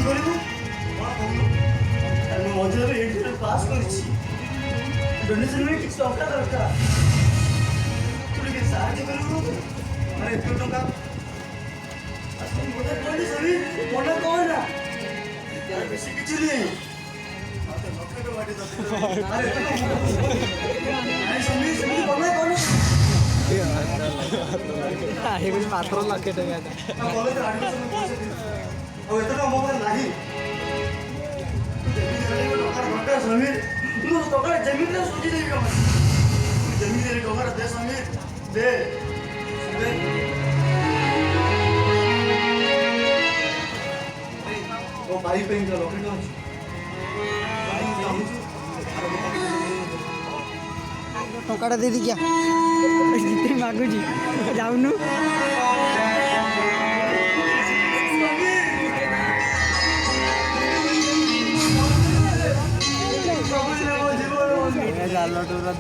କରିବୁ କ'ଣ କହୁନୁ ମୁଁ ମଝିରେ ଏଇଠି ପାସ୍ କରିଛି ଡୋନେସନ୍ ପାଇଁ କିଛି ଟଙ୍କା ଦରକାର ତୁ ଟିକେ ସାହାଯ୍ୟ କରିବୁ ମାନେ ଏତେ ଟଙ୍କା ମନା କହନି ସମୀର ମନା କହନା ବେଶୀ କିଛି ନୁହେଁ ଆରେ ସମୀର ମନା କହନା ମାତ୍ର ଲକ୍ଷେ ଟଙ୍କା କଲେଜ ଆଡମିସନ ପଇସା ଦେବି ଆଉ ଏତେ ଟଙ୍କା ମୋ ପାଖରେ ନାହିଁ ଦରକାର ସମୀର ମୁଁ ଟଙ୍କା ଯେମିତିରେ ସୁଝି ଦେବି ଯେମିତିରେ ଟଙ୍କା ଦେ ସମୀର ଦେ ମୋ ଭାଇ ପାଇଁ ଲକ୍ଷେ ଟଙ୍କା ଟଙ୍କାଟା ଦେଇଦି କିଆ ଜିତେ ମାଗୁଛି ଯାଉନୁ ଜାଲ ଟୁରା